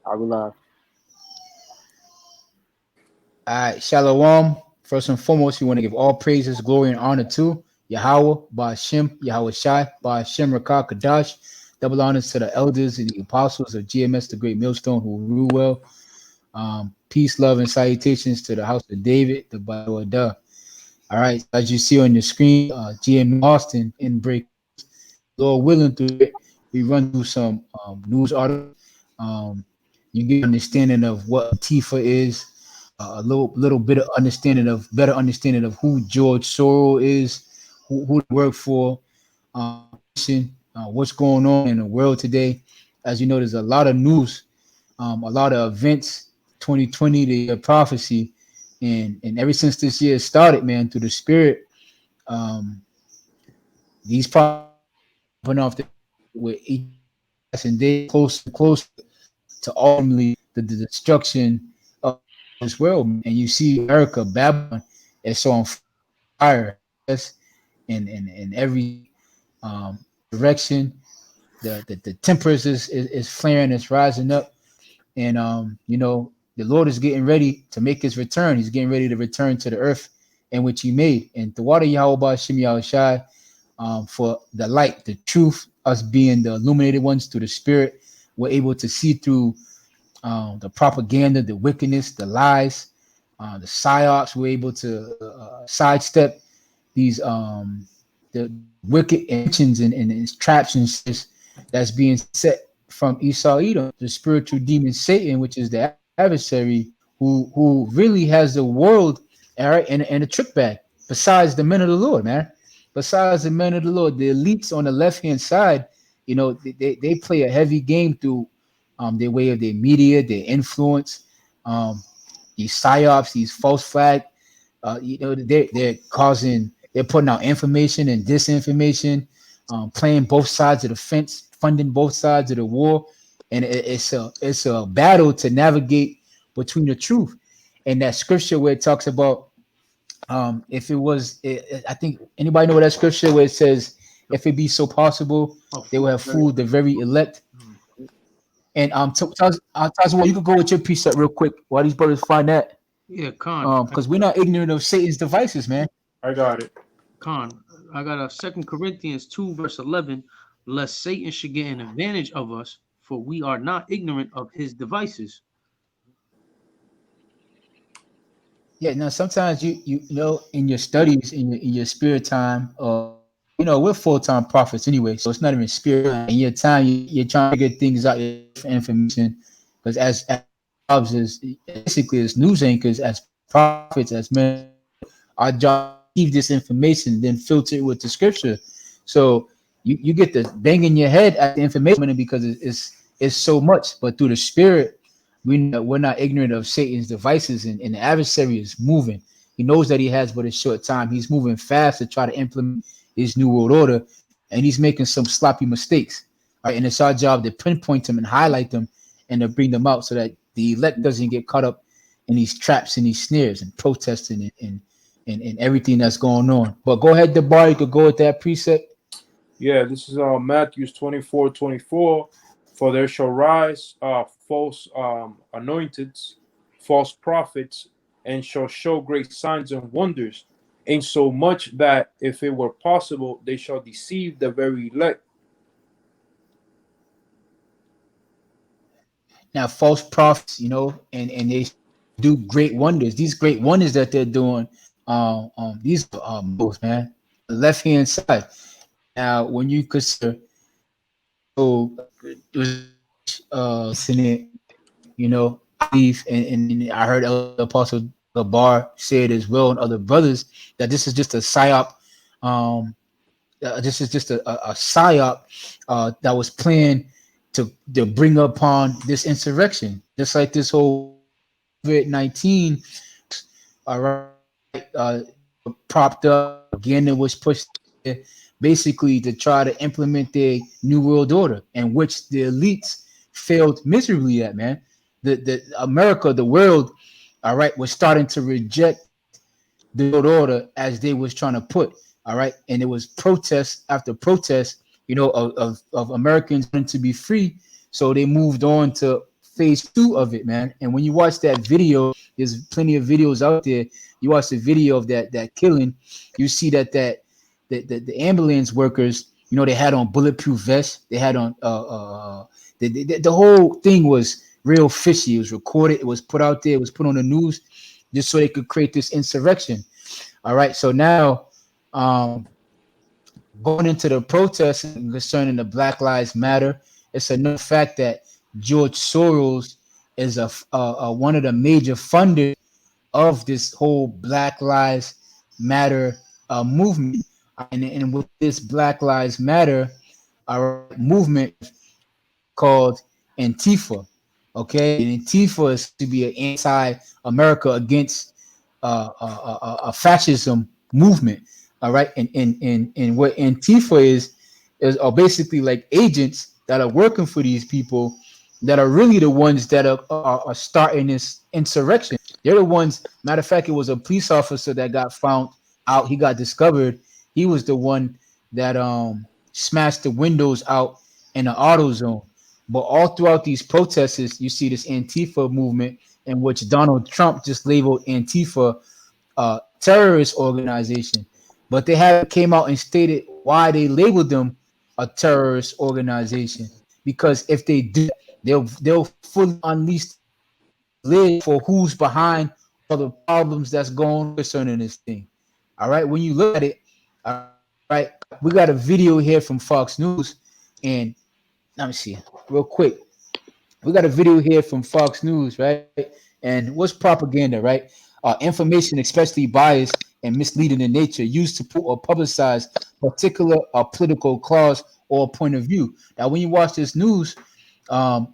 I will laugh. All right, Shalom. First and foremost, we want to give all praises, glory, and honor to Yahweh, Ba'ashem, Yahweh Shai, Ba'ashem, Rakah, Kadash. Double honors to the elders and the apostles of GMS, the great millstone who rule well. Peace, love, and salutations to the house of David, the Bible of Duh. All right, so as you see on your screen, GM Austin in break. Lord willing, through it, we run through some news articles. Um, you get an understanding of what Antifa is, a little bit of understanding of better understanding of who George Soros is, who they work for, what's going on in the world today. As you know, there's a lot of news, a lot of events. 2020, the year of prophecy, and ever since this year started, man, through the Spirit, um, these putting off with each passing day closer and closer to ultimately the destruction of this world. And you see America, Babylon, is on fire. Yes, in every direction. The tempers is flaring, it's rising up. And the Lord is getting ready to make his return. He's getting ready to return to the earth in which he made. And the water Yahweh Shem Shai, for the light, the truth, us being the illuminated ones through the Spirit, we're able to see through the propaganda, the wickedness, the lies, the psyops. We're able to sidestep these the wicked intentions and traps and that's being set from Esau Edom, the spiritual demon Satan, which is the adversary who really has the world, all right, in a trick bag. Besides the men of the Lord, man. Besides the men of the Lord, the elites on the left hand side, they play a heavy game through their way of their media, their influence, these psyops, these false flag. They're putting out information and disinformation, playing both sides of the fence, funding both sides of the war, and it's a battle to navigate between the truth and that scripture where it talks about if it was, I think anybody know what that scripture where it says, if it be so possible, Oh, they will food. have fooled the very elect. And Taz, you could go with your precept real quick while these brothers find that, Yeah, Khan. because we're not ignorant of Satan's devices, man. I got it. Khan. I got a Second Corinthians 2, verse 11. Lest Satan should get an advantage of us, for we are not ignorant of his devices. Yeah, now sometimes you know in your studies in your spirit time, we're full time prophets anyway, so it's not even spirit time. In your time, you're trying to get things out for information, because as jobs is basically as news anchors, as prophets, as men, our job is to receive this information, then filter it with the scripture. So you get the bang in your head at the information because it's so much, but through the spirit we're not ignorant of Satan's devices, and the adversary is moving. He knows that he has but a short time. He's moving fast to try to implement his new world order, and he's making some sloppy mistakes. All right, and it's our job to pinpoint them and highlight them and to bring them out so that the elect doesn't get caught up in these traps and these snares and protesting and everything that's going on. But go ahead, Debar, you could go with that precept. Yeah, this is Matthew 24:24. For there shall rise false anointeds, false prophets, and shall show great signs and wonders, in so much that if it were possible, they shall deceive the very elect. Now, false prophets, and they do great wonders. These great wonders that they're doing, these miracles, man. The left hand side. Now, when you consider, so it was Senate, I believe, and I heard Elder Apostle Gabar say it as well, and other brothers, that this is just a psyop. Um, this is just a psyop that was planned to bring upon this insurrection, just like this whole COVID-19. All right, propped up again. It was pushed basically to try to implement their new world order, in which the elites failed miserably at. Man, the America, the world, all right, was starting to reject the world order as they was trying to put. All right, and it was protest after protest, of Americans wanting to be free. So they moved on to phase 2 of it, man. And when you watch that video, there's plenty of videos out there. You watch the video of that killing, you see the ambulance workers, you know, they had on bulletproof vests. They had on the whole thing was real fishy. It was recorded. It was put out there. It was put on the news just so they could create this insurrection. All right. So now, going into the protests concerning the Black Lives Matter, it's a known fact that George Soros is one of the major funders of this whole Black Lives Matter movement. And with this Black Lives Matter movement called Antifa. Okay, and Antifa is to be an anti-America against a fascism movement. All right, and what Antifa is are basically like agents that are working for these people that are really the ones that are starting this insurrection. They're the ones. Matter of fact, it was a police officer that got found out. He got discovered. He was the one that smashed the windows out in the auto zone. But all throughout these protests, you see this Antifa movement, in which Donald Trump just labeled Antifa terrorist organization. But they haven't came out and stated why they labeled them a terrorist organization. Because if they do, they'll fully unleash lid for who's behind all the problems that's going on concerning this thing. All right, when you look at it, all right, we got a video here from Fox News, and let me see real quick. We got a video here from Fox News, right? And what's propaganda, right? Information, especially biased and misleading in nature, used to put or publicize particular political cause or point of view. Now, when you watch this news,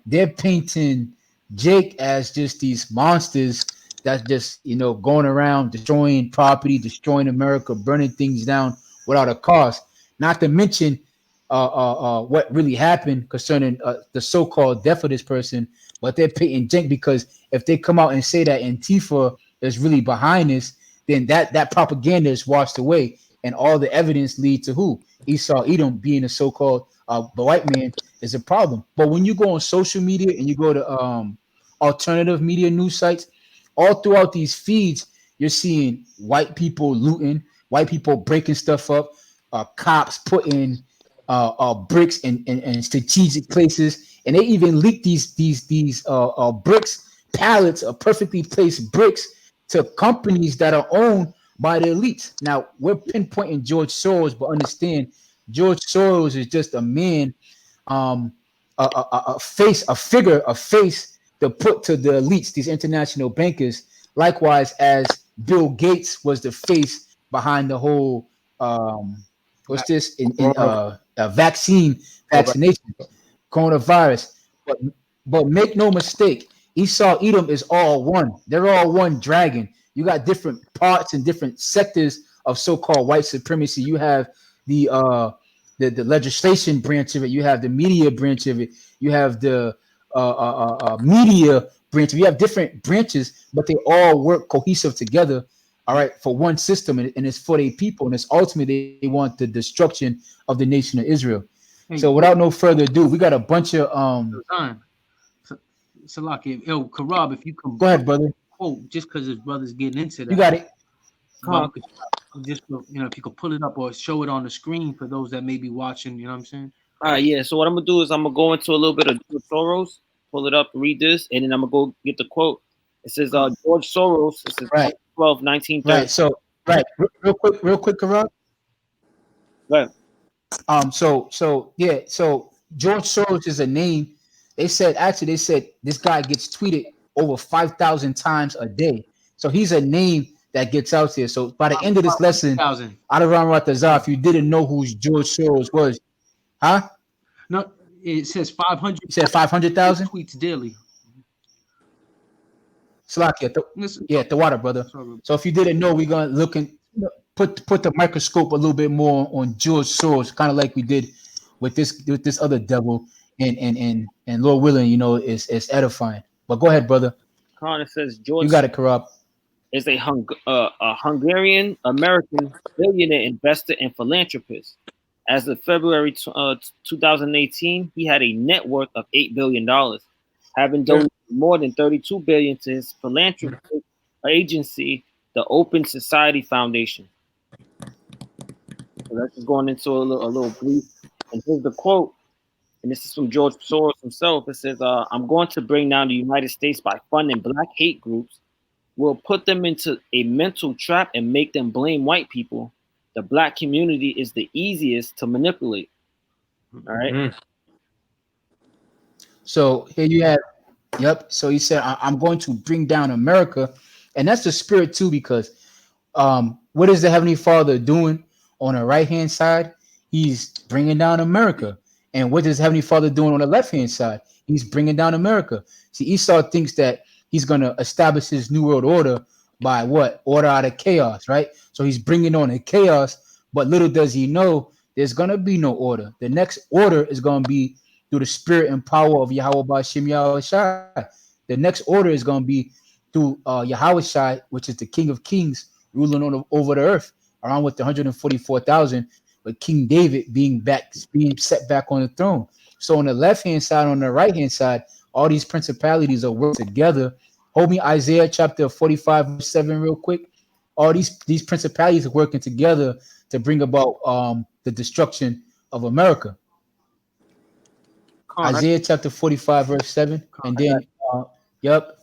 they're painting Jake as just these monsters that's just going around destroying property, destroying America, burning things down without a cause. Not to mention what really happened concerning the so-called death of this person, but they're painting Jake because if they come out and say that Antifa is really behind this, then that propaganda is washed away, and all the evidence lead to who? Esau Edom being a so-called the white man is a problem. But when you go on social media and you go to alternative media news sites, all throughout these feeds, you're seeing white people looting, white people breaking stuff up, cops putting bricks in strategic places, and they even leak these bricks, pallets of perfectly placed bricks to companies that are owned by the elites. Now we're pinpointing George Soros, but understand George Soros is just a man, a face, a figure, a face to put to the elites, these international bankers. Likewise, as Bill Gates was the face behind the whole what's this in vaccination, coronavirus. But make no mistake, Esau Edom is all one. They're all one dragon. You got different parts and different sectors of so-called white supremacy. You have the legislation branch of it. You have the media branch of it. You have the media branch. You have different branches, but they all work cohesive together. All right, for one system, and it's for their people, and it's ultimately they want the destruction of the nation of Israel. Hey, so, without no further ado, we got a bunch of Salaki, yo, Karab, if you can go ahead, brother. Quote just because his brother's getting into that. You got it. Just if you could pull it up or show it on the screen for those that may be watching, you know what I'm saying? All right, yeah. So what I'm gonna do is I'm gonna go into a little bit of George Soros, pull it up, read this, and then I'm gonna go get the quote. It says George Soros. It says right. 12, 1930. Right. So real quick, Karab. Right. So George Soros is a name. They said this guy gets tweeted over 5,000 times a day. So he's a name that gets out there. So by the end of this lesson, if you didn't know who George Soros was, huh? No, it says 500. You said 500,000 tweets daily. Slack at the water, brother. So if you didn't know, we're gonna look and put the microscope a little bit more on George Soros, kind of like we did with this other devil, and Lord willing, it's edifying. But go ahead, brother. It says George. You got it, corrupt. Is a Hungarian American billionaire investor and philanthropist. As of February 2018, he had a net worth of $8 billion, having donated more than 32 billion to his philanthropic agency, the Open Society Foundation. So that's just going into a little brief. And here's the quote, and this is from George Soros himself. It says, "I'm going to bring down the United States by funding black hate groups. We'll put them into a mental trap and make them blame white people. The black community is the easiest to manipulate." All right. Mm. So here you have, yep. So he said, I'm going to bring down America. And that's the spirit too, because what is the Heavenly Father doing on the right hand side? He's bringing down America. And what is Heavenly Father doing on the left hand side? He's bringing down America. See, Esau thinks that he's going to establish his new world order by what? Order out of chaos, right? So he's bringing on the chaos, but little does he know there's going to be no order. The next order is going to be through the spirit and power of Yahweh Bashim Yahweh Shai. The next order is going to be through Yahweh Shai, which is the King of Kings, ruling over the earth, around with the 144,000, but King David being set back on the throne. So on the left hand side, on the right hand side, all these principalities are working together. Hold me Isaiah chapter 45, verse 7, real quick. All these principalities are working together to bring about the destruction of America. Isaiah chapter 45, verse 7, and then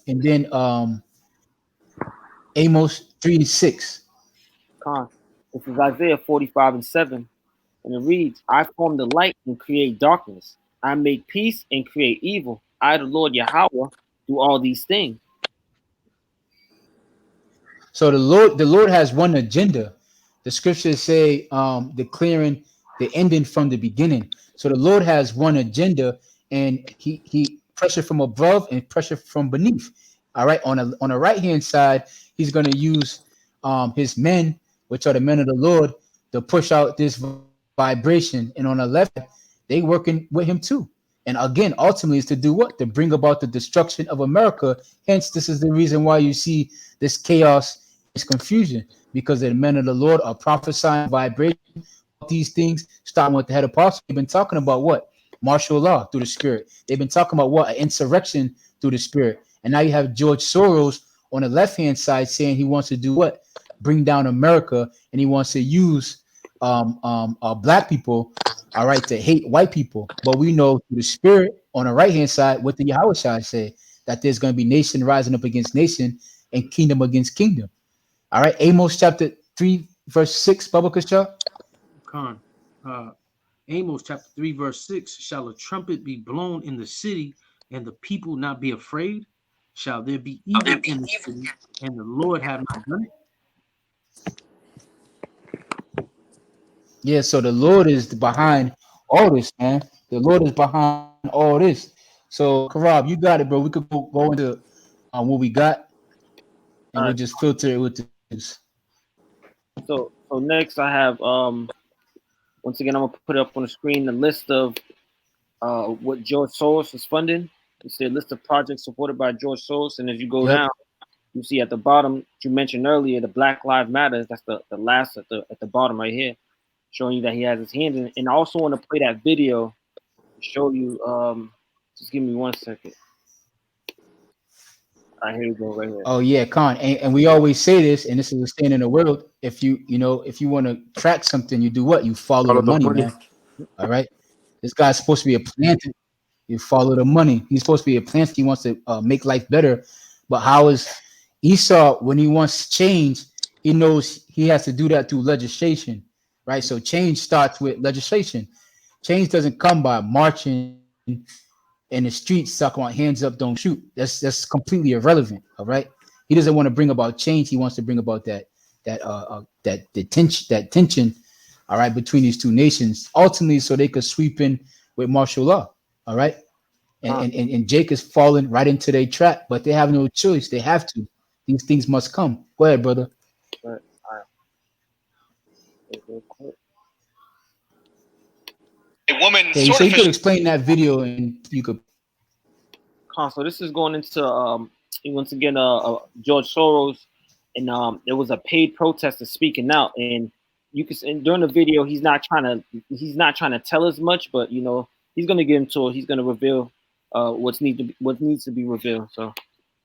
and then Amos 3:6. This is Isaiah 45 and 7. And it reads, "I form the light and create darkness. I make peace and create evil. I, the Lord Yahweh, do all these things." So the Lord has one agenda. The scriptures say declaring the ending from the beginning. So the Lord has one agenda, and he pressure from above and pressure from beneath. All right. On the right hand side, he's going to use his men, which are the men of the Lord, to push out this vibration. And on the left, they working with him too. And again, ultimately, is to do what? To bring about the destruction of America. Hence, this is the reason why you see this chaos, this confusion, because the men of the Lord are prophesying vibration. These things, starting with the head apostle, they've been talking about what? Martial law through the spirit. They've been talking about what? An insurrection through the spirit. And now you have George Soros on the left-hand side saying he wants to do what? Bring down America, and he wants to use black people, all right, to hate white people. But we know through the spirit on the right-hand side what the Yahweh Shai say, that there's going to be nation rising up against nation and kingdom against kingdom. All right, Amos chapter 3, verse 6, Baba Kasha. Khan. Amos chapter 3, verse 6. "Shall a trumpet be blown in the city, and the people not be afraid? Shall there be evil in the city, and the Lord have not done it?" Yeah, so the Lord is behind all this, man. The Lord is behind all this. So, Karab, you got it, bro. We could go into what we got, and we'll just filter it with this. So next I have once again I'm gonna put up on the screen the list of what George Soros is funding. You see a list of projects supported by George Soros, and as you go down, you see at the bottom you mentioned earlier the Black Lives Matter. That's the last at the bottom right here, showing you that he has his hands in. And I also want to play that video to show you. Just give me 1 second. All right, here we go, right here. Oh yeah, Khan, and we always say this, and this is a stand in the world. If you want to track something, you do what? You follow the money, man. All right, this guy's supposed to be a planter. You follow the money. He's supposed to be a planter. He wants to make life better. But how is Esau, when he wants change, he knows he has to do that through legislation, right? So change starts with legislation. Change doesn't come by marching in the streets talking about hands up, don't shoot. That's completely irrelevant. All right. He doesn't want to bring about change. He wants to bring about that tension, all right, between these two nations, ultimately, so they could sweep in with martial law. All right. And Jake is falling right into their trap, but they have no choice. They have to. These things must come. Go ahead, brother. All right. A woman Yeah, so you could explain that video, and you could. So this is going into once again George Soros, and there was a paid protester speaking out, and you can, and during the video he's not trying to tell us much, but he's gonna get into it. He's gonna reveal what needs to be revealed. So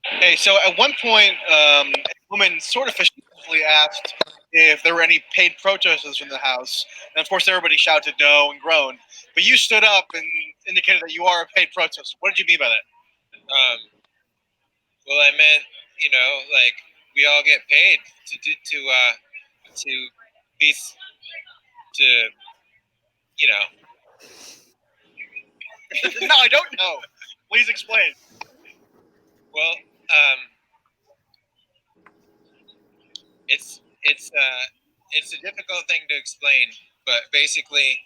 Hey, so at one point, a woman sort of facetiously asked if there were any paid protesters in the house, and of course everybody shouted no and groaned. But you stood up and indicated that you are a paid protester. What did you mean by that? Well, I meant, like we all get paid to be to, No, I don't know. Please explain. Well, it's a difficult thing to explain, but basically,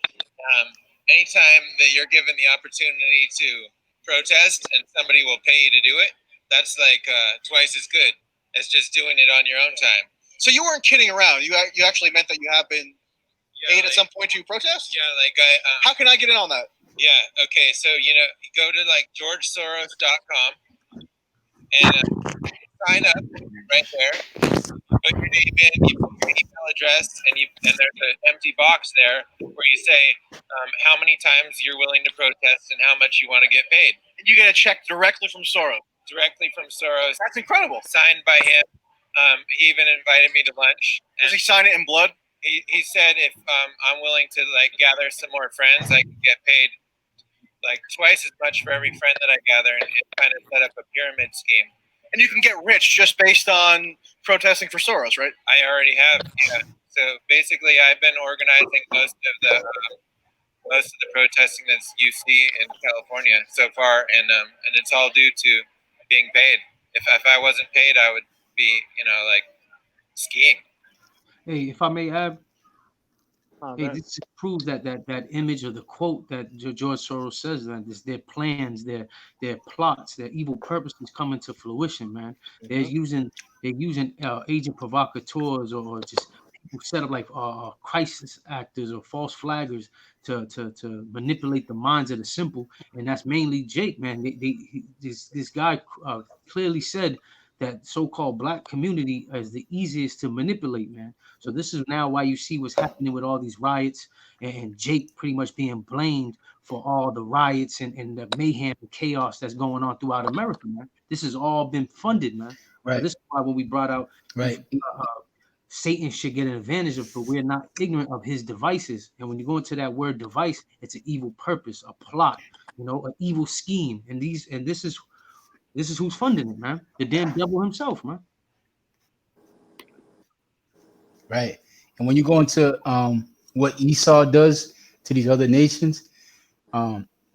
anytime that you're given the opportunity to protest and somebody will pay you to do it, that's like twice as good as just doing it on your own time. So you weren't kidding around. You actually meant that you have been paid at some point to protest? Yeah, how can I get in on that? Yeah, okay, so you go to like georgesoros.com and sign up right there. Put your name in, you put your email address, and there's an empty box there where you say how many times you're willing to protest and how much you want to get paid. And you get a check directly from Soros. Directly from Soros. That's incredible. Signed by him. He even invited me to lunch. Does he sign it in blood? He said if I'm willing to gather some more friends, I can get paid twice as much for every friend that I gather, and kind of set up a pyramid scheme. And you can get rich just based on protesting for Soros, right? I already have, yeah. So basically, I've been organizing most of the protesting that you see in California so far, and it's all due to being paid. If I wasn't paid, I would be skiing. Hey, if I may add, this proves that image or the quote that George Soros says, that is their plans, their plots, their evil purposes coming to fruition, man. They're using agent provocateurs or just people set up like crisis actors or false flaggers to manipulate the minds of the simple, and that's mainly Jake, man. This guy clearly said that so-called black community is the easiest to manipulate, man. So this is now why you see what's happening with all these riots and Jake pretty much being blamed for all the riots and the mayhem and chaos that's going on throughout America, man. This has all been funded, man. Right. So this is why when we brought out Satan should get an advantage of, but we're not ignorant of his devices. And when you go into that word device, it's an evil purpose, a plot, an evil scheme. And this is who's funding it, man. The damn devil himself, man. Right. And when you go into what Esau does to these other nations,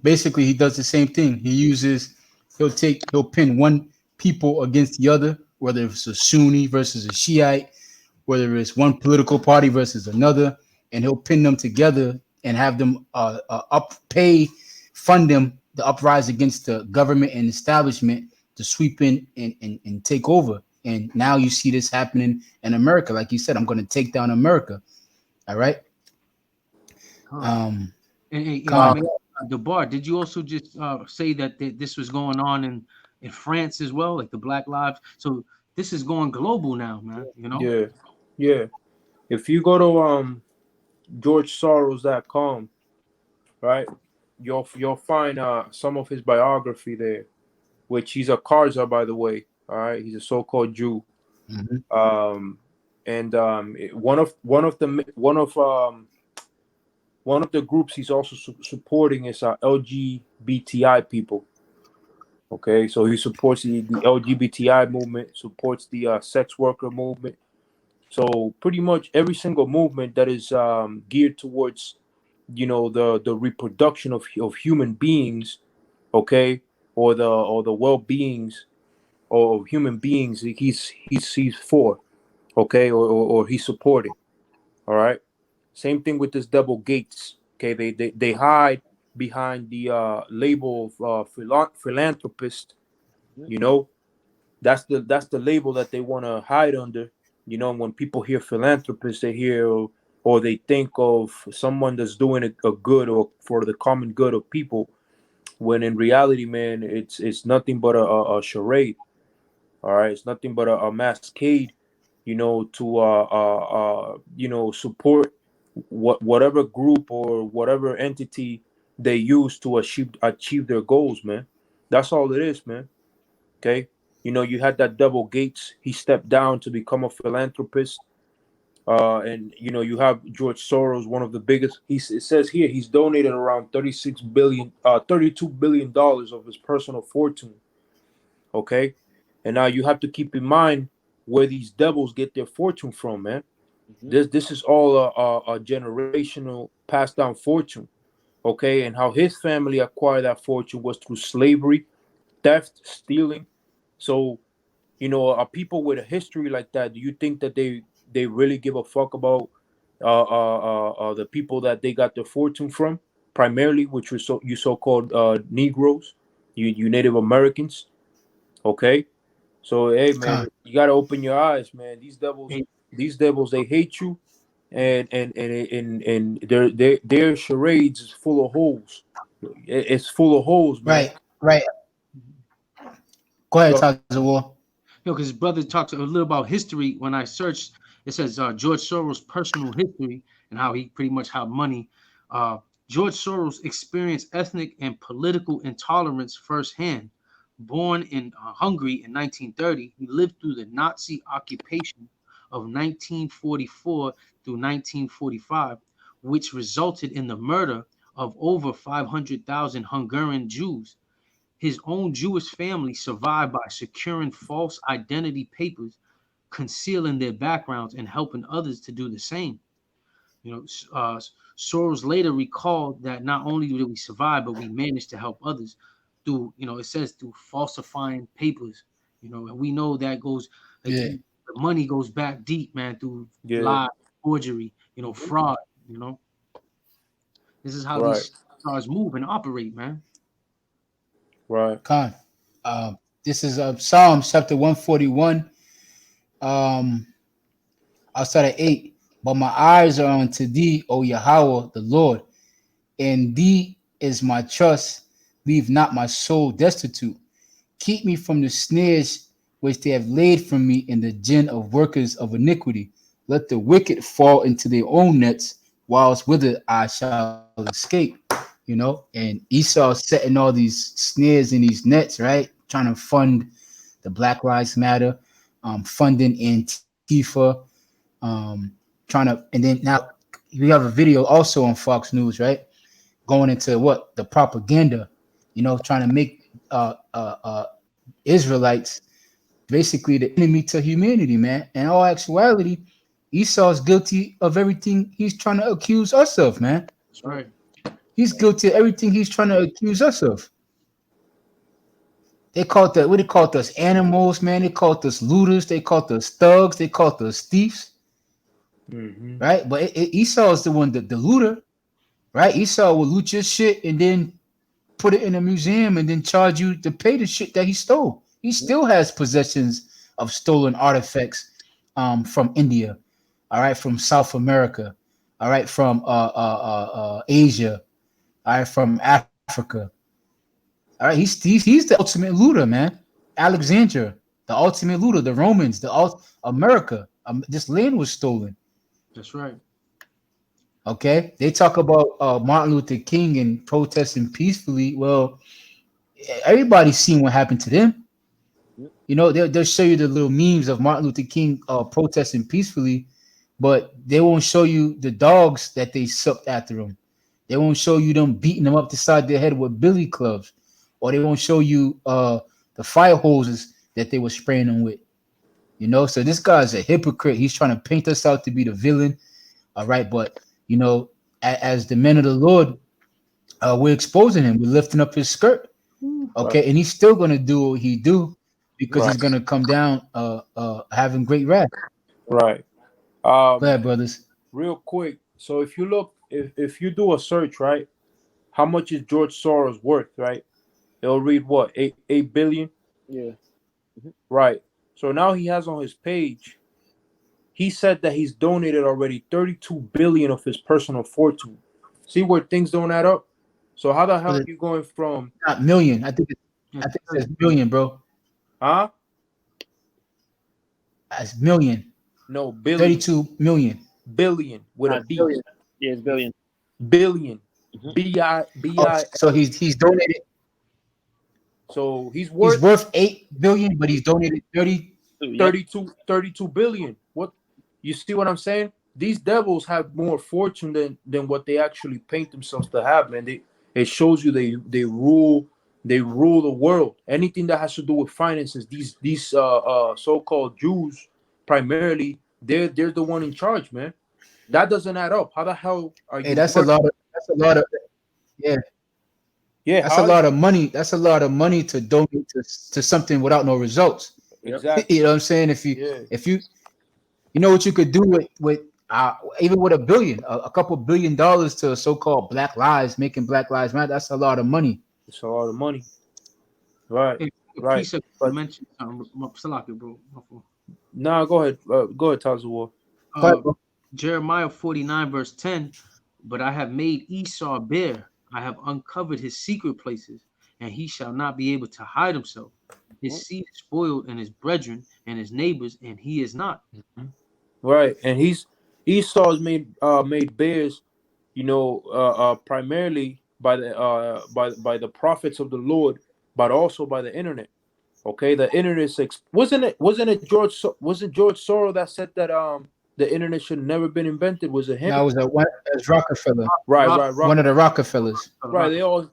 basically he does the same thing. He'll pin one people against the other, whether it's a Sunni versus a Shiite, whether it's one political party versus another, and he'll pin them together and have them fund them the uprise against the government and establishment to sweep in and take over. And now you see this happening in America. Like you said, I'm going to take down America. All right. DeBar, did you also just say that this was going on in France as well, like the Black Lives? So this is going global now, man. Yeah. If you go to GeorgeSoros.com, right, you'll find some of his biography there, which he's a Kharzar, by the way. All right, he's a so-called Jew. Mm-hmm. One of the groups he's also supporting is LGBTI people. Okay, so he supports the LGBTI movement, supports the sex worker movement. So pretty much every single movement that is geared towards, the reproduction of human beings, okay, or the well-beings of human beings, he's for, okay, or he's supporting. All right. Same thing with this double Gates. Okay, they hide behind the label of philanthropist. That's the label that they want to hide under. When people hear philanthropist, they hear or they think of someone that's doing a good or for the common good of people. When in reality, man, it's nothing but a charade. All right, it's nothing but a masquerade. To support whatever group or whatever entity they use to achieve their goals, man. That's all it is, man. Okay. You had that double Gates. He stepped down to become a philanthropist. And you have George Soros, one of the biggest. It says here he's donated around 32 billion dollars of his personal fortune. Okay, and now you have to keep in mind where these devils get their fortune from, man. This is all a generational passed down fortune. Okay, and how his family acquired that fortune was through slavery, theft, stealing. So people with a history like that, do you think that they really give a fuck about the people that they got their fortune from, primarily, which was so-called Negroes, you Native Americans? Okay, so hey, man, Con. you gotta open your eyes, man. Hey, These devils, they hate you, and their charades is full of holes. It's full of holes, man. Right, right. Go ahead, So Tazawar. because his brother talks a little about history. When I searched, it says George Soros' personal history and how he pretty much had money. Uh, George Soros experienced ethnic and political intolerance firsthand. Born in Hungary in 1930, he lived through the Nazi occupation of 1944 through 1945, which resulted in the murder of over 500,000 Hungarian Jews. His own Jewish family survived by securing false identity papers, concealing their backgrounds, and helping others to do the same. You know, Soros later recalled that not only did we survive, but we managed to help others through, it says through falsifying papers. And we know that goes like Yeah, the money goes back deep, man, through yeah, lie, forgery, fraud. This is how right, these stars move and operate, man. right. Con. This is Psalms chapter 141. Um, I'll start at 8. But my eyes are unto thee, O Yahweh, the Lord, and thee is my trust. Leave not my soul destitute. Keep me from the snares which they have laid for me in the den of workers of iniquity. Let the wicked fall into their own nets, whilst with it I shall escape. And Esau setting all these snares in these nets, right? Trying to fund the Black Lives Matter, funding Antifa, um, trying to, and then now we have a video also on Fox News, right? Going into what the propaganda, trying to make Israelites basically the enemy to humanity, man. In all actuality, Esau's guilty of everything he's trying to accuse us of, man. That's right. He's guilty of everything he's trying to accuse us of. They called what they called us animals, man. They called us looters. They called us thugs. They called us thieves, Hmm. right? But Esau is the one, the looter, right? Esau will loot your shit and then put it in a museum and then charge you to pay the shit that he stole. He still has possessions of stolen artifacts from India, all right, from South America, all right, from Asia, all right, from Africa. All right, he's the ultimate looter, man. Alexandria, the ultimate looter, the Romans, America. This land was stolen. That's right. Okay, they talk about Martin Luther King and protesting peacefully. Well, everybody's seen what happened to them. They'll show you the little memes of Martin Luther King protesting peacefully, but they won't show you the dogs that they sucked after him. They won't show you them beating them up the side of their head with billy clubs, or they won't show you the fire hoses that they were spraying them with. So this guy's a hypocrite. He's trying to paint us out to be the villain. All right, but as the men of the Lord, we're exposing him. We're lifting up his skirt. Right, Okay, and he's still gonna do what he do because he's right, gonna come down having great wrath. right. Go ahead, brothers. Real quick. So if you look, if you do a search, right, how much is George Soros worth, right? It'll read what, 8 billion, Yeah. right? So now he has on his page. He said that he's donated already 32 billion of his personal fortune. See where things don't add up. So how the hell are you going from, Not million. I think it says billion, bro. huh? It's million. No, billion, 32 million. billion with a B, Billion. Yeah, it's billion. billion, Mhm. B I B Oh, I so L. he's donated. So he's He's worth worth 8 billion, but he's donated 30. Yep. 32 billion. What, you see what I'm saying? These devils have more fortune than what they actually paint themselves to have, man. It shows you they rule the world. Anything that has to do with finances, these so-called Jews primarily, they're the one in charge, man. That doesn't add up. How the hell are Hey, you worth? that's a lot of yeah, Yeah, that's a how lot of money. That's a lot of money to donate to something without no results. Yep. exactly. You know what I'm saying? Yeah. If you know what you could do with even with a couple $1 billion to so-called Black Lives, making Black Lives Matter. That's a lot of money. It's a lot of money. Right. Hey, the Right. precept But mentioned something. Salaki, bro. My fault. nah, go ahead. Go ahead, Tazawar. Uh, Jeremiah 49 verse 10. But I have made Esau bare. I have uncovered his secret places, and he shall not be able to hide himself. His seed is spoiled, and his brethren and his neighbors, and he is not. Right, and Esau's made bears, primarily by the prophets of the Lord, but also by the internet. Okay, the internet is wasn't it wasn't George Soros that said that the internet should never been invented? Was it him? Now it was Rockefeller, Right, Rock- right, one of Rockefeller. the Rockefellers. Right,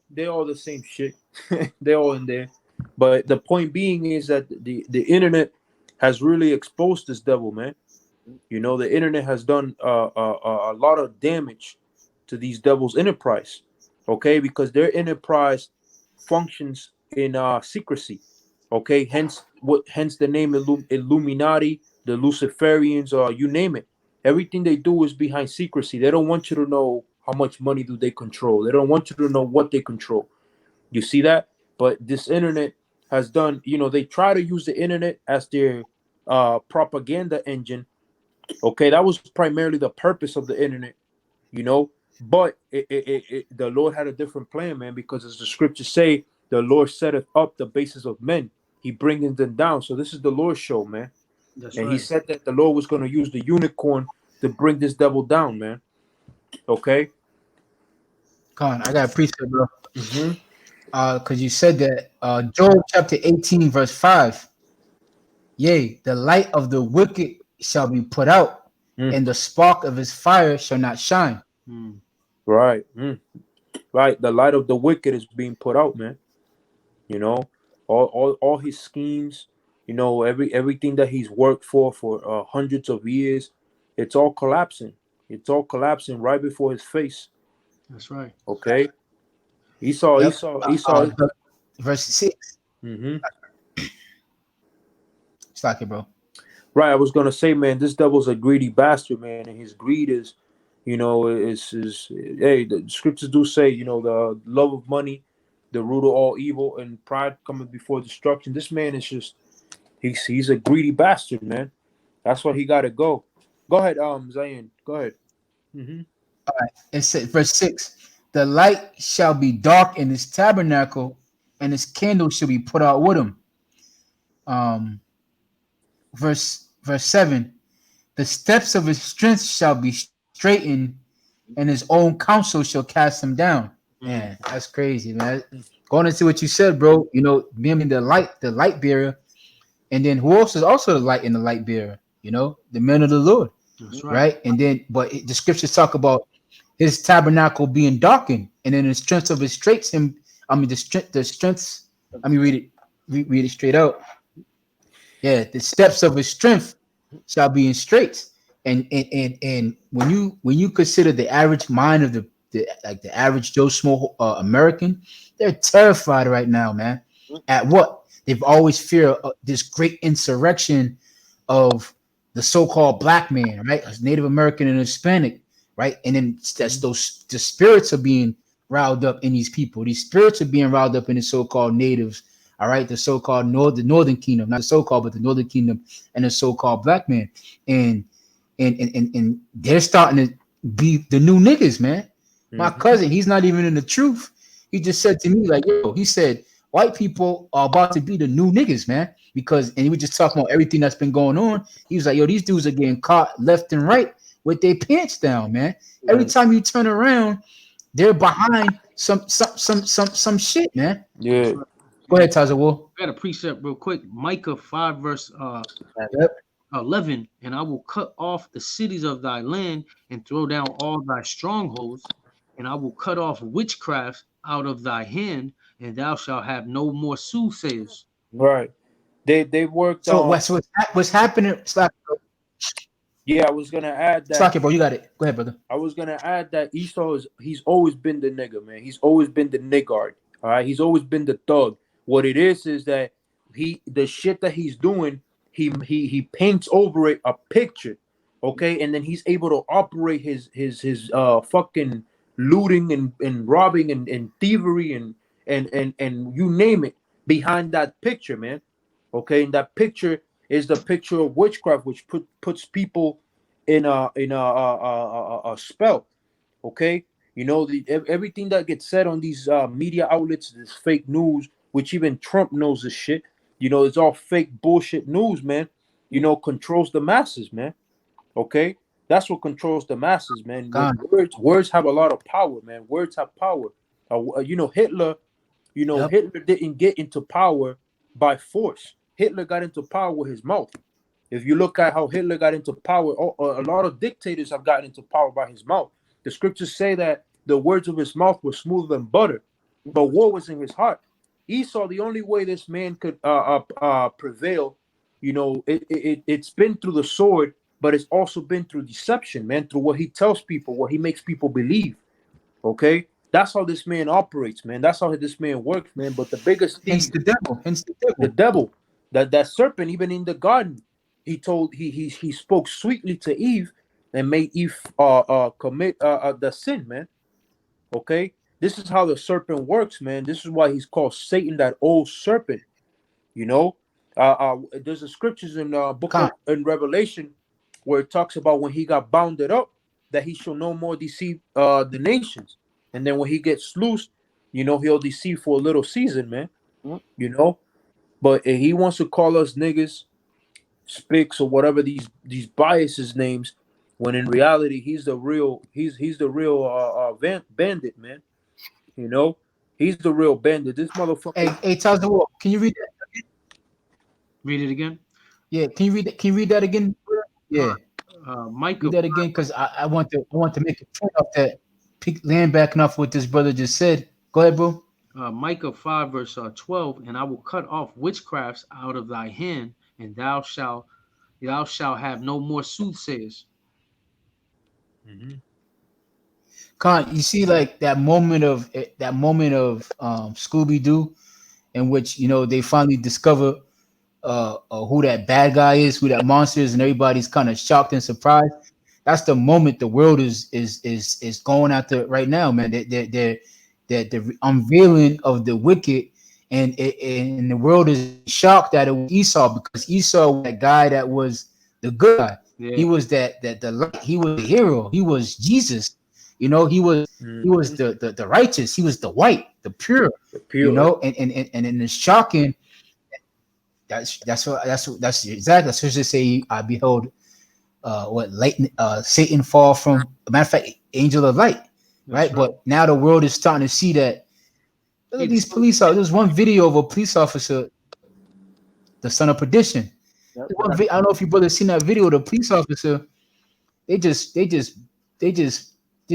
they all the same shit. They all in there. But the point being is that the internet has really exposed this devil, man. The internet has done a lot of damage to these devils' enterprise. Okay, because their enterprise functions in secrecy. Okay, hence the name Illuminati, the Luciferians, or you name it. Everything they do is behind secrecy. They don't want you to know how much money do they control. They don't want you to know what they control. You see that? But this internet has done. They try to use the internet as their propaganda engine. Okay, that was primarily the purpose of the internet. You know, but the Lord had a different plan, man. Because as the scriptures say, the Lord setteth up the bases of men. He bringing them down. So this is the Lord's show, man. That's And He right. said that the Lord was going to use the unicorn to bring this devil down, man. Okay. Con, I got a precept, bro. Mm-hmm. Because you said that Job chapter 18 verse 5. Yea, the light of the wicked shall be put out, Mm. and the spark of his fire shall not shine. Right. Right. The light of the wicked is being put out, man. You know, all his schemes. Everything that he's worked for hundreds of years, it's all collapsing. It's all collapsing right before his face. That's right. Okay. Esau. Yep. Esau. Verse 6. Mm-hmm. It's like it, bro. Right. I was gonna say, man, this devil's a greedy bastard, man, and his greed is hey, the scriptures do say, the love of money, the root of all evil, and pride cometh before destruction. This man is just he's a greedy bastard, man. That's why he gotta go. Go ahead, Zayn. Go ahead. Mm-hmm. All right. It said, verse 6. The light shall be dark in his tabernacle, and his candle shall be put out with him. Verse 7. The steps of his strength shall be straightened, and his own counsel shall cast him down. Man, that's crazy, man. Going into what you said, bro. Being the light bearer, and then who else is also the light and the light bearer? The men of the Lord, That's right? And then, but the scriptures talk about his tabernacle being darkened, and then the strength of his straits. The strengths. Let me read it. Read it straight out. Yeah, the steps of his strength shall be in straits. And when you consider the average mind of the average Joe Schmo American, they're terrified right now, man. At what? They've always feared this great insurrection of the so-called black man, right? As Native American and Hispanic, right? And then the spirits are being riled up in these people. These spirits are being riled up in the so-called natives. All right, the so-called Northern Kingdom, not the so-called, but the Northern Kingdom, and the so-called black man, and they're starting to be the new niggas, man. My cousin, he's not even in the truth. He just said to me, like, yo, he said, white people are about to be the new niggas, man. And he was just talking about everything that's been going on. He was like, yo, these dudes are getting caught left and right with their pants down, man. Every time you turn around, they're behind some shit, man. Yeah. Go ahead, Tazawul. I got a precept real quick. Micah 5 verse Yep. 11, and I will cut off the cities of thy land and throw down all thy strongholds, and I will cut off witchcraft out of thy hand, and thou shalt have no more soothsayers. Right. They worked So on. what's happening? Yeah, I was gonna add Slack that. it, bro. You got it. Go ahead, brother. I was gonna add that Esau he's always been the nigga, man. He's always been the niggard. All right, he's always been the thug. What it is that the shit that he's doing, he paints over it a picture, okay, and then he's able to operate his fucking looting and robbing and thievery and you name it behind that picture, man. Okay, and that picture is the picture of witchcraft, which puts people in a spell. Okay, you know everything that gets said on these media outlets, this fake news, which even Trump knows this shit. You know, it's all fake bullshit news, man. You know, controls the masses, man. Okay, that's what controls the masses, man. Words have a lot of power, man. Words have power. You know, Hitler. You know, Yep. Hitler didn't get into power by force. Hitler got into power with his mouth. If you look at how Hitler got into power, a lot of dictators have gotten into power by his mouth. The scriptures say that the words of his mouth were smoother than butter, but war was in his heart. Esau, the only way this man could prevail, you know, it's been through the sword, but it's also been through deception, man, through what he tells people, what he makes people believe. Okay? That's how this man operates, man. That's how this man works, man. But the biggest thing, Hence the devil. the devil, that serpent, even in the garden, he spoke sweetly to Eve and made Eve commit the sin, man. Okay, this is how the serpent works, man. This is why he's called Satan, that old serpent. You know, there's a scriptures in in Revelation where it talks about when he got bounded up that he shall no more deceive the nations, and then when he gets loosed, you know, he'll deceive for a little season, man. You know, but he wants to call us niggas, Spicks, or whatever these biases names, when in reality he's the real bandit, man. You know, he's the real bandit. This motherfucker. Hey, Tazawul, can you read that? Read it again. Yeah, can you read that? Can you read that again? Yeah, Micah read that again because I want to make a point off that. Land backing off what this brother just said. Go ahead, bro. Micah 5 verse 12, and I will cut off witchcrafts out of thy hand, and thou shalt have no more soothsayers. Con, you see, like that moment of Scooby Doo, in which they finally discover who that bad guy is, who that monster is, and everybody's kind of shocked and surprised. That's the moment the world is going after right now, man. They're the unveiling of the wicked, and the world is shocked that it was Esau, because Esau was that guy that was the good guy. Yeah. He was the light. He was the hero. He was Jesus. He was the righteous. He was the white, the pure. And it's shocking. That's exactly. That's what they say. I beheld Satan fall from, matter of fact, angel of light, right? But now the world is starting to see that. Look at these police officers. There's one video of a police officer, the son of perdition. I don't know if you brothers seen that video of the police officer. This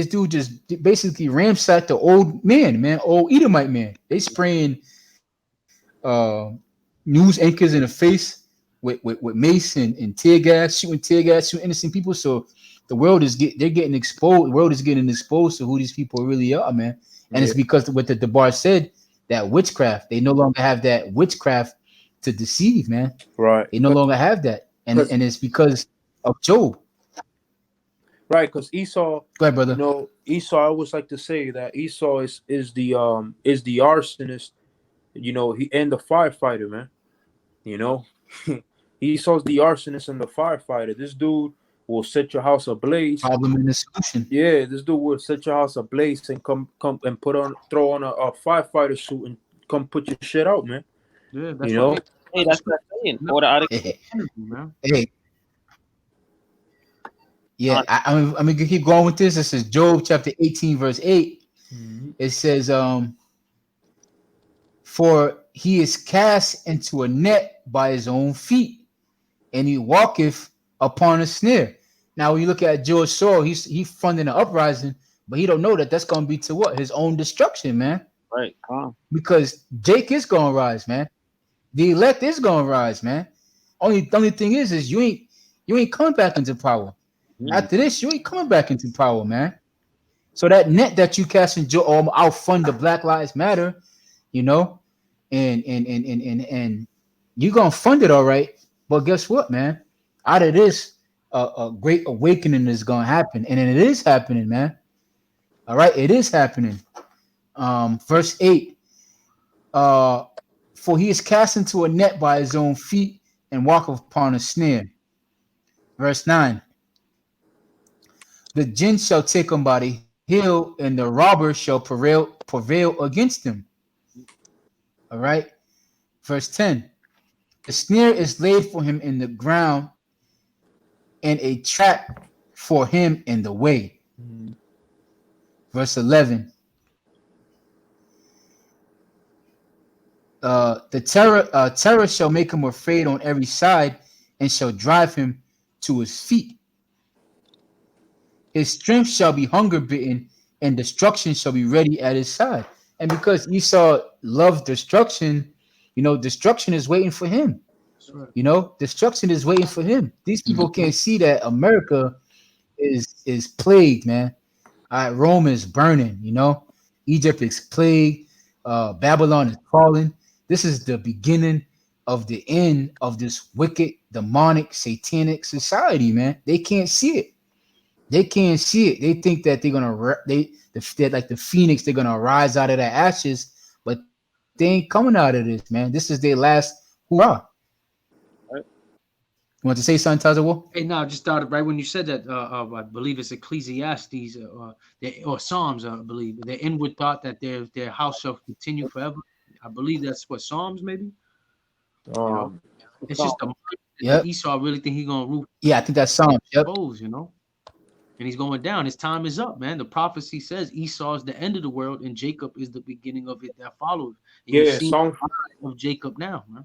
dude just basically ransacked the old Edomite man. They spraying news anchors in the face with mace and tear gas, shooting innocent people. So the world they're getting exposed. The world is getting exposed to who these people really are, man. And it's because what the Debar said, that witchcraft. They no longer have that witchcraft to deceive, man. Right. They no longer have that, and it's because of Job. Right, because Esau. Go ahead, brother. You know, Esau. I always like to say that Esau is the arsonist. You know, he and the firefighter, man. You know, Esau's the arsonist and the firefighter. This dude will set your house ablaze. Problem in the solution. Yeah, this dude will set your house ablaze and come and throw on a firefighter suit and come put your shit out, man. Yeah, that's you know. Hey, that's what I'm saying. Hey. Yeah, I'm gonna keep going with this. This is Job chapter 18, verse 8. Mm-hmm. It says, For he is cast into a net by his own feet, and he walketh upon a snare. Now, when you look at George Soros, he funding an uprising, but he don't know that that's going to be to what? His own destruction, man. Right. Come. Because Jake is going to rise, man. The elect is going to rise, man. Only thing is you ain't coming back into power. After this, you ain't coming back into power, man. So that net that you casting, I'll fund the Black Lives Matter, you know, and you're gonna fund it all right. But guess what, man? Out of this, a great awakening is gonna happen, and it is happening, man. All right, it is happening. Verse 8. For he is cast into a net by his own feet and walketh upon a snare. Verse 9. The jinn shall take him by the heel, and the robber shall prevail against him. All right. Verse 10. The snare is laid for him in the ground, and a trap for him in the way. Verse 11. The terror shall make him afraid on every side, and shall drive him to his feet. His strength shall be hunger bitten, and destruction shall be ready at his side. And because Esau loves destruction, destruction is waiting for him. Right. Destruction is waiting for him. These people can't see that America is plagued, man. Rome is burning, Egypt is plagued, Babylon is falling. This is the beginning of the end of this wicked, demonic, satanic society, man. They can't see it. They can't see it. They think that they're like the phoenix, they're gonna rise out of the ashes, but they ain't coming out of this, man. This is their last hurrah. You want to say something, Tazawa? Hey, now I just started right when you said that. I believe it's Ecclesiastes or Psalms. I believe the inward thought that their house shall continue forever. I believe that's what Psalms maybe. It's just Esau really think he's gonna rule. Yeah, I think that's Psalms. Yep. And he's going down. His time is up, man. The prophecy says Esau is the end of the world, and Jacob is the beginning of it that follows. And Psalms of Jacob now, man.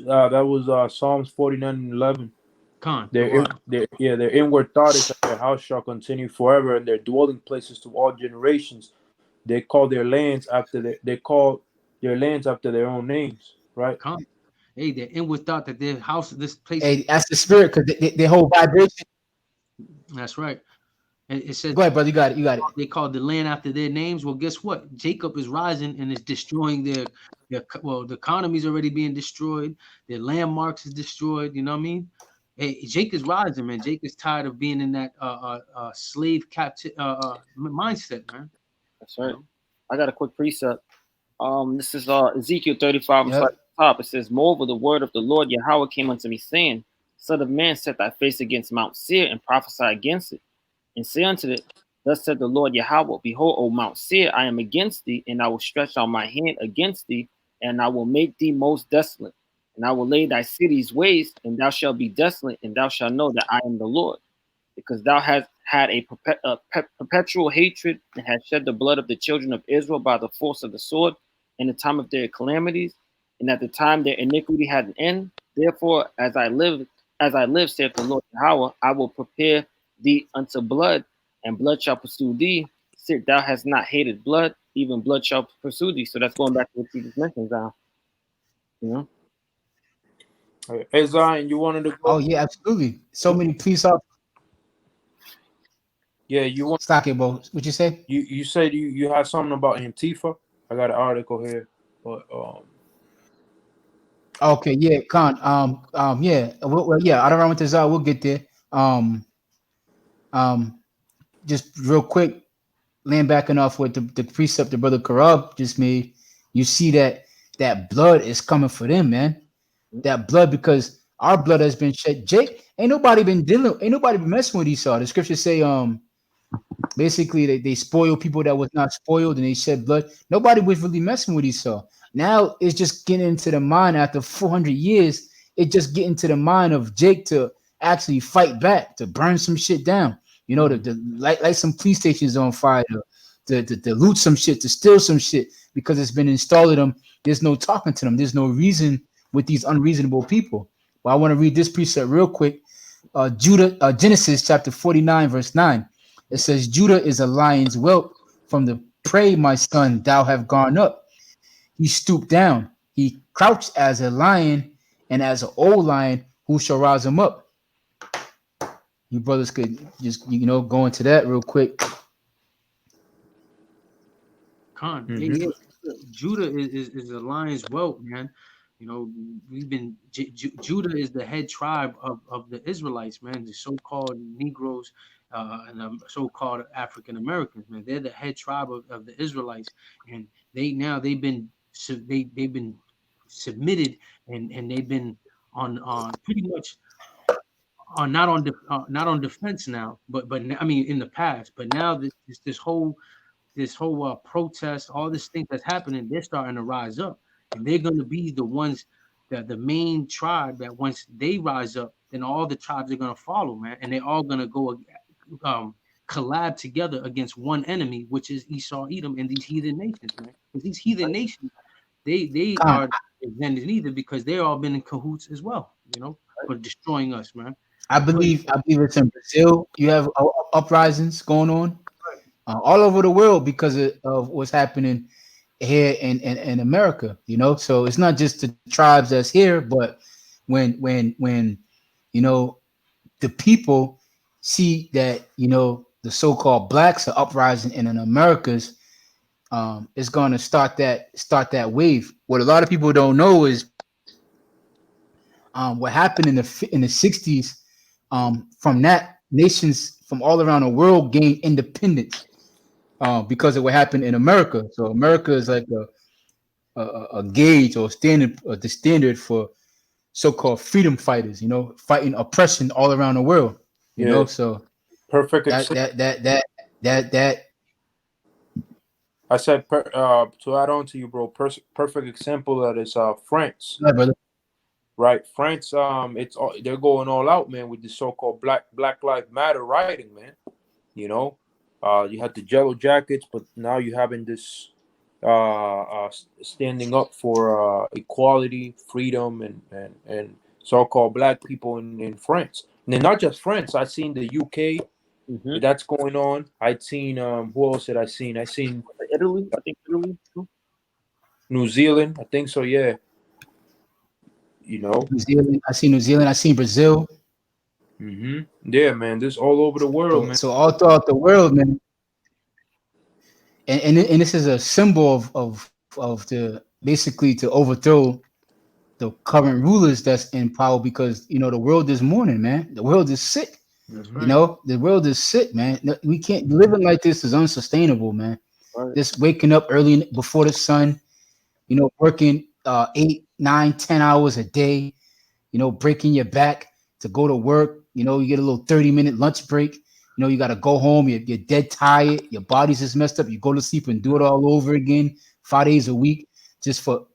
That was Psalms 49:11. Their inward thought is that their house shall continue forever, and their dwelling places to all generations. They call their lands after their own names, right? Hey, their inward thought that their house, this place. Hey, that's the spirit, because they whole vibration. That's right. It says, go ahead, brother. You got it. They called the land after their names. Well, guess what? Jacob is rising and is destroying the economy's already being destroyed. Their landmarks is destroyed. You know what I mean? Hey, Jake is rising, man. Jake is tired of being in that slave captive mindset, man. That's right. I got a quick precept. This is Ezekiel 35. Yep. Top. It says, "Moreover, the word of the Lord Yahweh came unto me, saying, Son of man, set thy face against Mount Seir, and prophesy against it, and say unto it, Thus said the Lord Yahweh, Behold, O Mount Seir, I am against thee, and I will stretch out my hand against thee, and I will make thee most desolate. And I will lay thy cities waste, and thou shalt be desolate, and thou shalt know that I am the Lord. Because thou hast had a perpetual hatred, and hast shed the blood of the children of Israel by the force of the sword, in the time of their calamities, and at the time their iniquity had an end. Therefore, as I live, saith the Lord Yahweh, I will prepare thee unto blood, and blood shall pursue thee. Sit, thou hast not hated blood, even blood shall pursue thee." So that's going back to what you just mentioned, Zion. Hey, Zion, you wanted to go? Oh yeah, absolutely. So many police officers. Yeah, you want stock it, bro. What you say? You said you had something about Antifa. I got an article here, but Okay, yeah, Khan. Yeah, well, yeah. I don't know what this. We'll get there. Just real quick, laying backing off with the precept the brother Karab just made. You see that blood is coming for them, man. That blood, because our blood has been shed. Jake, ain't nobody been messing with Esau. The scriptures say, basically they spoil people that was not spoiled, and they shed blood. Nobody was really messing with Esau. Now it's just getting into the mind after 400 years. It just getting to the mind of Jake to actually fight back, to burn some shit down. To light some police stations on fire, to loot some shit, to steal some shit, because it's been installed in them. There's no talking to them. There's no reason with these unreasonable people. But I want to read this precept real quick. Genesis chapter 49, verse 9. It says, Judah is a lion's whelp. From the prey, my son, thou have gone up. He stooped down. He crouched as a lion, and as an old lion, who shall rise him up? You brothers could just, go into that real quick. Judah is a lion's whelp, man. You know, Judah is the head tribe of the Israelites, man. The so-called Negroes and the so-called African Americans, man. They're the head tribe of the Israelites, and they've been submitted, and they've been on pretty much not on defense now, but I mean in the past, but now this whole protest, all this thing that's happening, they're starting to rise up, and they're going to be the ones that the main tribe that once they rise up, then all the tribes are going to follow, man, and they're all going to go collab together against one enemy, which is Esau, Edom, and these heathen nations, man. Because these heathen nations, they are exempted neither, because they all been in cahoots as well, for destroying us, man. I believe it's in Brazil. You have uprisings going on all over the world because of what's happening here in America. So it's not just the tribes that's here, but when the people see that the so-called blacks are uprising in Americas, it's going to start that wave. What a lot of people don't know is what happened in the 60s. From that, nations from all around the world gained independence because of what happened in America. So America is like a gauge or the standard for so-called freedom fighters, fighting oppression all around the world. You know, so perfect. That I said to add on to you, bro. Perfect example that is France. Yeah, brother. Right, France. They're going all out, man, with the so-called Black Lives Matter rioting, man. You had the Yellow Jackets, but now you're having this standing up for equality, freedom, and so-called black people in France. And then not just France. I've seen the UK. That's going on. I'd seen who else had I seen? I seen Italy. I think Italy too. New Zealand. I think so. Yeah. New Zealand. I seen New Zealand. I seen Brazil. Yeah, man. This all over the world, man. So all throughout the world, man. And this is a symbol of the basically to overthrow the current rulers that's in power, because the world is mourning, man. The world is sick. Right. The world is sick, man. We can't living like this is unsustainable, man. Right. Just waking up early before the sun, working 8, 9, 10 hours a day, breaking your back to go to work. You get a little 30-minute lunch break. You got to go home. You're dead tired. Your body's just messed up. You go to sleep and do it all over again, 5 days a week, just for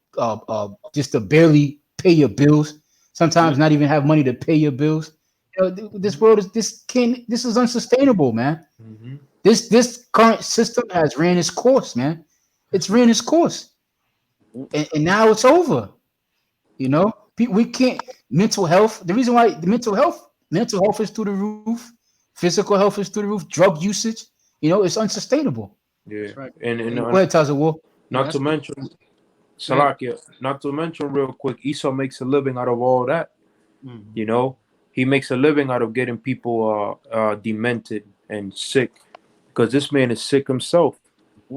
just to barely pay your bills. Sometimes not even have money to pay your bills. This world is this is unsustainable, man. This current system has ran its course, man. It's ran its course, and now it's over. We can't. Mental health. The reason why the mental health is through the roof. Physical health is through the roof. Drug usage, it's unsustainable. Yeah, right. And go ahead, Tazawul. Not to mention, Salakia. Not to mention, real quick, Esau makes a living out of all that. He makes a living out of getting people demented and sick, because this man is sick himself.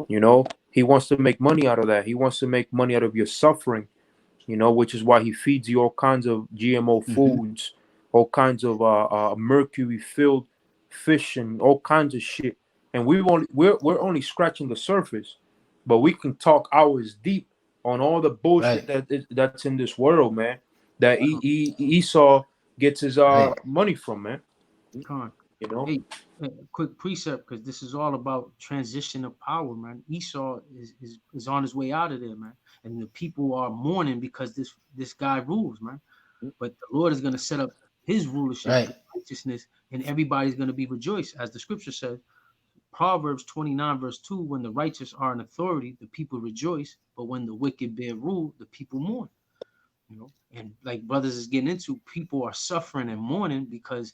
He wants to make money out of that. He wants to make money out of your suffering. Which is why he feeds you all kinds of GMO foods, all kinds of mercury-filled fish, and all kinds of shit. And we're only scratching the surface, but we can talk hours deep on all the bullshit that's in this world, man. That Esau gets his money from, man. Hey, quick precept, because this is all about transition of power, man. Esau is on his way out of there, man, and the people are mourning because this guy rules, man. But the Lord is going to set up his rulership, his righteousness, and everybody's going to be rejoiced, as the scripture says. Proverbs 29 verse 2, when the righteous are in authority, the people rejoice, but when the wicked bear rule, the people mourn. You know, and like brothers is getting into, people are suffering and mourning because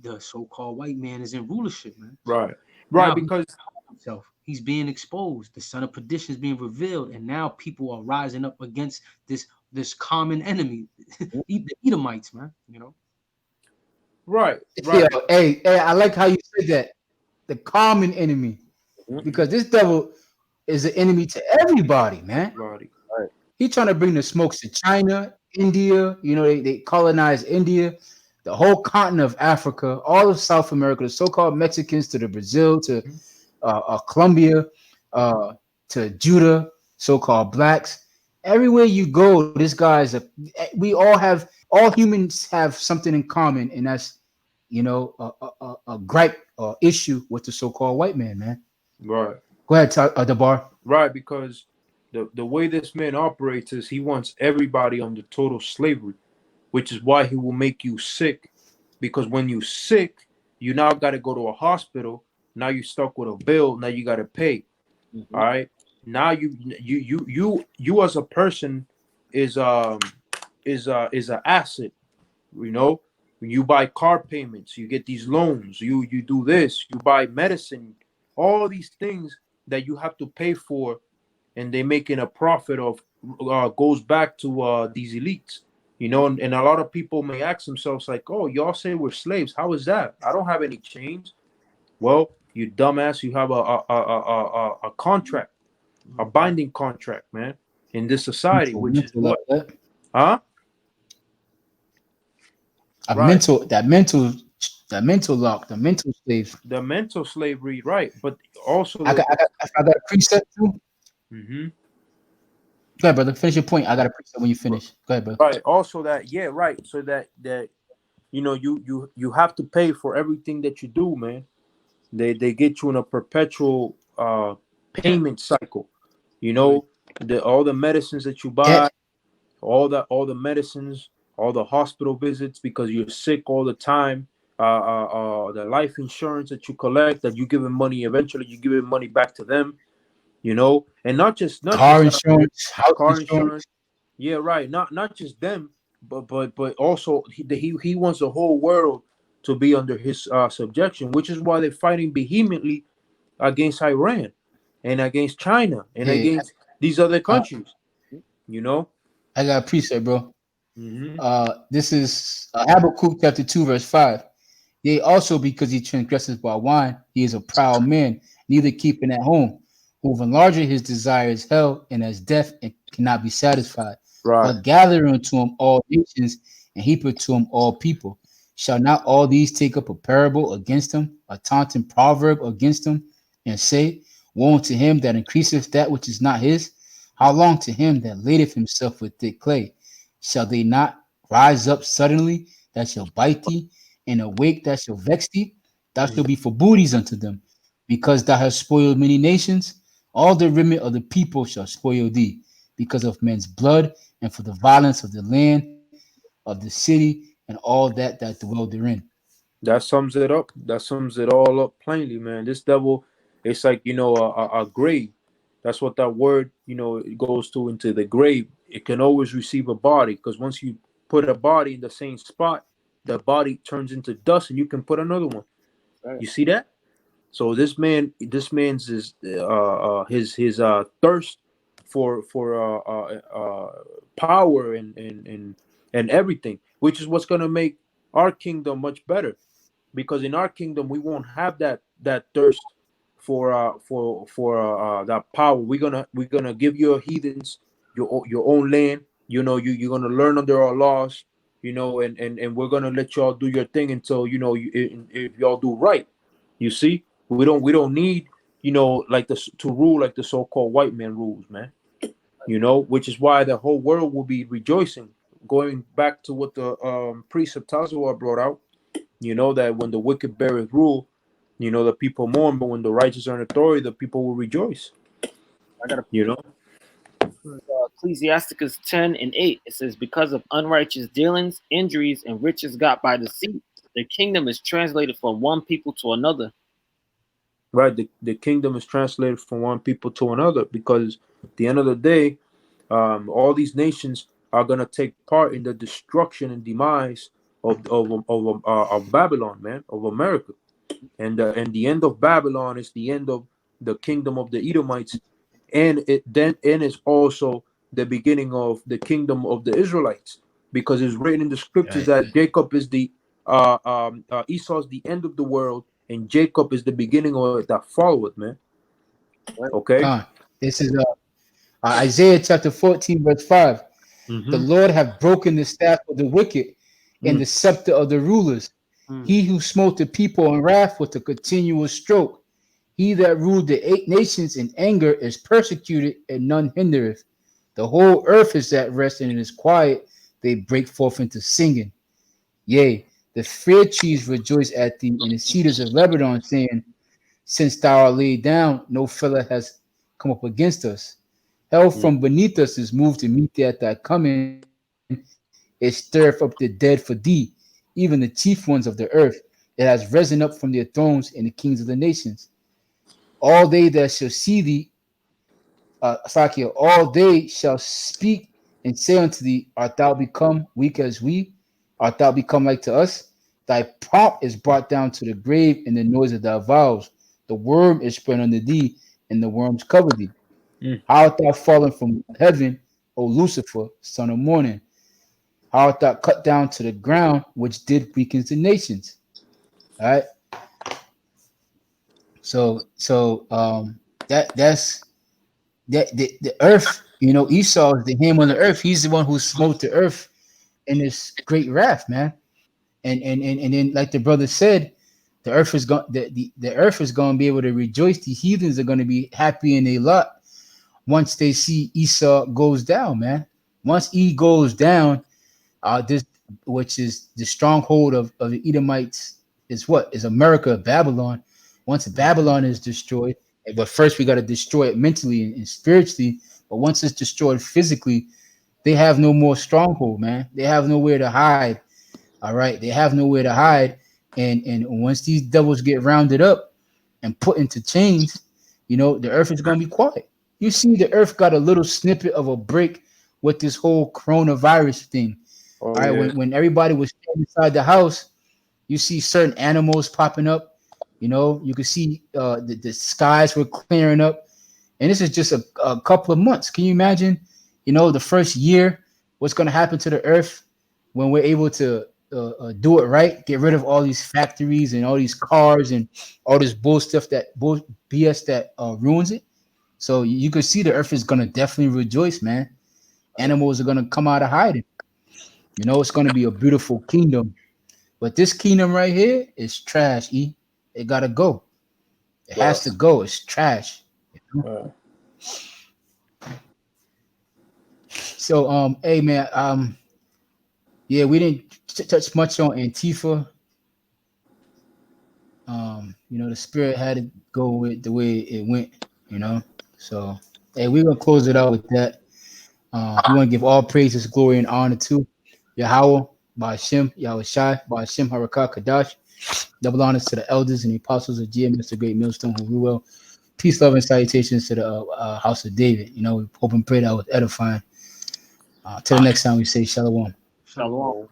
the so-called white man is in rulership, man. Right. Right. Now Because himself, he's being exposed. The son of perdition is being revealed, and now people are rising up against this common enemy, the Edomites, man. You know, right. Yeah, Right. hey, I like how you said that. The common enemy, because this devil is an enemy to everybody, man. Body. He trying to bring the smokes to China, India. You know, they colonized India, the whole continent of Africa, all of South America, the so-called Mexicans to the Brazil to Colombia, to Judah, so-called blacks. Everywhere you go, this guy's a. We all humans have something in common, and that's a gripe or issue with the so-called white man, man. Right. Go ahead, Debar. Right. Because the way this man operates is he wants everybody under total slavery, which is why he will make you sick. Because when you sick, you now got to go to a hospital. Now you're stuck with a bill. Now you got to pay. All right. Now you as a person is an asset. You know, you buy car payments, you get these loans, you do this, you buy medicine, all these things that you have to pay for, and they making a profit of goes back to these elites. You know, and a lot of people may ask themselves like, "Oh, y'all say we're slaves? How is that? I don't have any chains." Well, you dumbass, you have a contract, a binding contract, man, in this society, which is what, huh? A Right. mental lock, the mental slave. The mental slavery, right? But also I got, I got, I got a preset too. Mhm. Go ahead, brother. Finish your point. I got a preset when you finish. Go ahead, brother. Right. Also that, yeah, right. So that you have to pay for everything that you do, man. They get you in a perpetual payment cycle. You know, the all the medicines that you Yeah, buy, all the medicines, all the hospital visits because you're sick all the time. The life insurance that you collect, that you give them money. Eventually, you give them money back to them. You know, and not car just insurance, house car insurance. insurance. Yeah, right. Not just them, but also he wants the whole world to be under his subjection, which is why they're fighting vehemently against Iran and against China and Yeah, against these other uh, countries. You know. I got a preset, bro. Hmm. This is Habakkuk chapter 2, verse 5. Yea, also because he transgresses by wine, he is a proud man, neither keeping at home, who enlarging his desire is hell, and as death and cannot be satisfied. Right. But gather unto him all nations, and heap it to him all people. Shall not all these take up a parable against him, a taunting proverb against him, and say, woe unto him that increaseth that which is not his? How long to him that ladeth himself with thick clay? Shall they not rise up suddenly that shall bite thee, and awake that shall vex thee? Thou shalt be for booties unto them, because thou hast spoiled many nations. All the remnant of the people shall spoil thee, because of men's blood, and for the violence of the land, of the city, and all that dwell therein. That sums it up. That sums it all up plainly, man. This devil, it's like a grave. That's what that word it goes to, into the grave. It can always receive a body, because once you put a body in the same spot, the body turns into dust, and you can put another one. You see that? So this man's is his thirst for power and everything, which is what's gonna make our kingdom much better, because in our kingdom we won't have that thirst for that power. We're gonna give your heathens your own land. You're gonna learn under our laws. And we're gonna let y'all do your thing until if y'all do right. You see, we don't need like this to rule like the so-called white man rules, man. Which is why the whole world will be rejoicing. Going back to what the precept Tazawar brought out, that when the wicked beareth rule, the people mourn, but when the righteous are in authority, the people will rejoice. I got a You know. Ecclesiasticus 10:8. It says, because of unrighteous dealings, injuries, and riches got by deceit, the kingdom is translated from one people to another. right? The kingdom is translated from one people to another, because at the end of the day, all these nations are gonna take part in the destruction and demise of Babylon, man, of America. And the end of Babylon is the end of the kingdom of the Edomites, and it's also the beginning of the kingdom of the Israelites, because it's written in the scriptures Right. that Jacob is the Esau's the end of the world, and Jacob is the beginning of it that followeth, man. Okay. Con. This is Isaiah chapter 14, verse 5. The Mm-hmm. Lord hath broken the staff of the wicked and Mm. the scepter of the rulers. Mm. He who smote the people in wrath with a continual stroke. He that ruled the 8 nations in anger is persecuted, and none hindereth. The whole earth is at rest and it is quiet. They break forth into singing. Yea, the fair trees rejoice at thee, and the cedars of Lebanon, saying, since thou art laid down, no fellow has come up against us. Hell Mm. from beneath us is moved to meet thee at thy coming. It stirreth up the dead for thee, even the chief ones of the earth. It has risen up from their thrones and the kings of the nations. All they that shall see thee, all they shall speak and say unto thee, art thou become weak as we? Art thou become like to us? Thy pomp is brought down to the grave, and the noise of thy vows. The worm is spread under thee, and the worms cover thee. Mm. How art thou fallen from heaven, O Lucifer, son of morning? How art thou cut down to the ground, which did weaken the nations? All right. So that's the earth. You know, Esau is the ham on the earth. He's the one who smote the earth in this great wrath, man. And then, like the brother said, the earth is going the earth is going to be able to rejoice. The heathens are going to be happy in a lot once they see Esau goes down, man. Once he goes down, this which is the stronghold of the Edomites is what is America, Babylon. Once Babylon is destroyed, but first we got to destroy it mentally and spiritually. But once it's destroyed physically, they have no more stronghold, man. They have nowhere to hide. All right, they have nowhere to hide, and once these devils get rounded up and put into chains, you know the earth is gonna be quiet. You see, the earth got a little snippet of a break with this whole coronavirus thing. Oh All right, yeah. when everybody was inside the house, you see certain animals popping up. You know, you can see the skies were clearing up, and this is just a couple of months. Can you imagine? You know, the first year, what's going to happen to the earth when we're able to do it right, get rid of all these factories and all these cars and all this bull BS that ruins it. So you can see the earth is going to definitely rejoice, man. Animals are going to come out of hiding. You know, it's going to be a beautiful kingdom. But this kingdom right here is trash, E. It got to go. It Yeah. has to go. It's trash. So, hey, man, yeah, we didn't touch much on Antifa. You know, the spirit had to go with the way it went, you know. So, hey, we're gonna close it out with that. We want to give all praises, glory, and honor to Yahweh, Ba'ashem, Yahweh Shai, Ba'ashem, Harakah, Kadash. Double honors to the elders and the apostles of GMS, the great millstone who rule well. Peace, love, and salutations to the house of David. You know, we hope and pray that was edifying. Till the next time, we say shalom. Shalom. Shalom.